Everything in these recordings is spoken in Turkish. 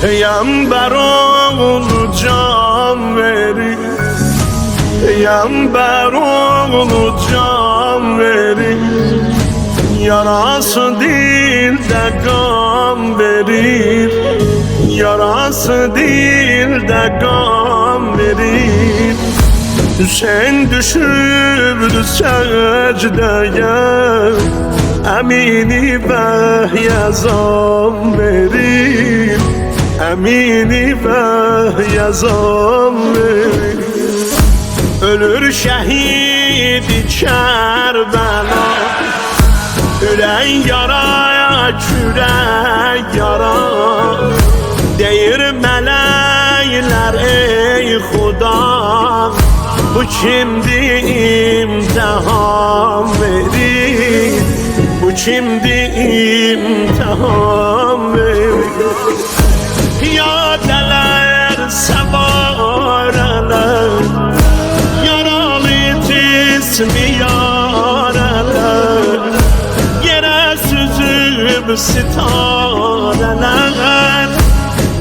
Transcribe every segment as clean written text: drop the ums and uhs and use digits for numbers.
Peygamber oğlu can verir, Peygamber oğlu can verir. Yarası dilde gam verir, yarası dilde gam verir. Hüseyin düşürdü secdeye, emini behyazam verir, emini behyazam verir. Ölür şehidi Kerbela, ölen yaraya kürek yara. Deyir melekler ey Xuda, bu kimdi imtihan verir, bu kimdi imtihan verir. Piyadeler sevareler, yaralı cismi yareler. Yere süzüp sitareler,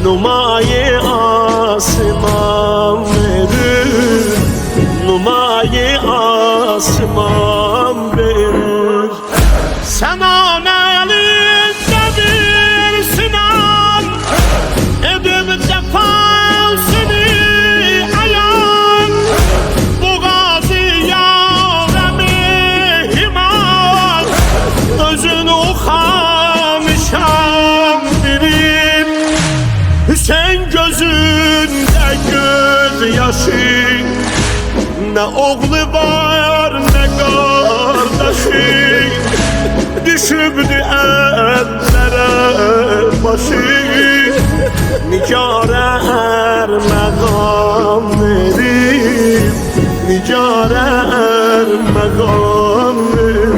numayi asman verir, numayi asman verir. Sen an elinde bir sinan, edip cefasını ayan. Bu gazi yaremi himan, özünü uxamışam bilir. Hüseyin gözünde göz yaşı, ne oğlu var ne kardeşi. Düşübdü ellere başı, Nicara ermağam verir, Nicara ermağam verir.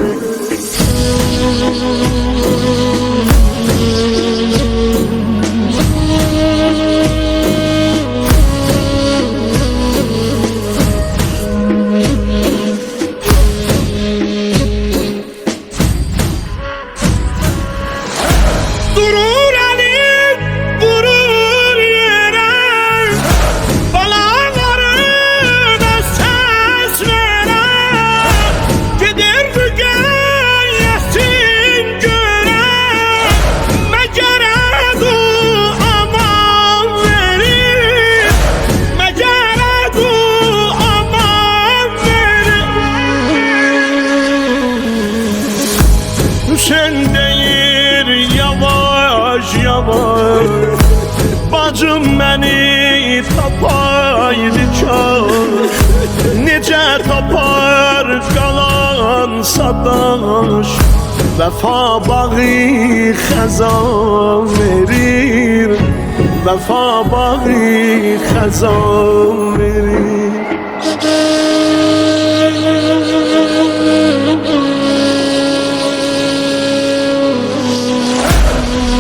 Durur elim, vurur yere, balalarına ses veren. Gider mügeyyesin göre, mecere du aman verir, mecere du aman verir. Hüseyin deyir yavaş yavaş, bacım beni tapaydı kaş. Nece tapar kalan sadaş, vefa bağı xezan verir, vefa bağı xezan verir.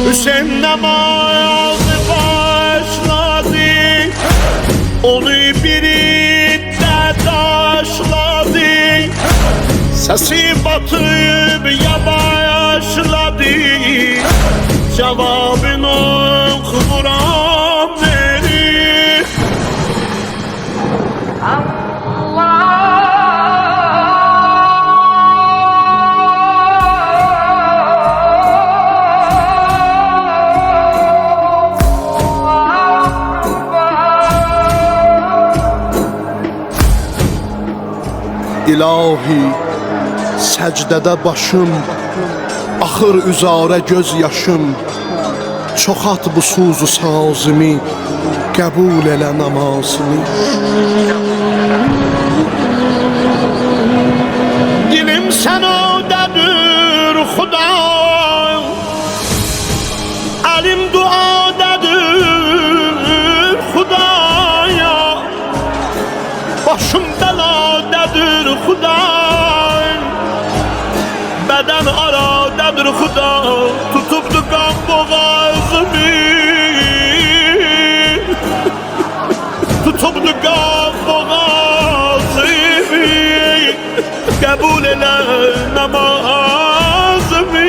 Hüseyin namazı başladı, onu biri de taşladı. Sesi batıp yavaşladı, cevabını Kur'an verir. İlahi, səcdədə başım, axır üzarə göz yaşım. Çoxat bu suzu sazimi, qəbul elə namazını. Dilim sənadadır Xuda, əlim duadadır Xudaya. Başım beladadır Xuda, beden aradadır Xuda. Tutubdu qan boğazımı, tutubdu qan boğazımı. Qəbul elə namazımı.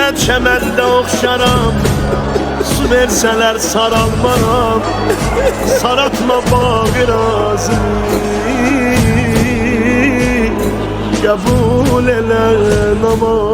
Güllə çəməndə oxşaram, su versələr saralmaram. Saratma bağı razı, qəbul elə namaz.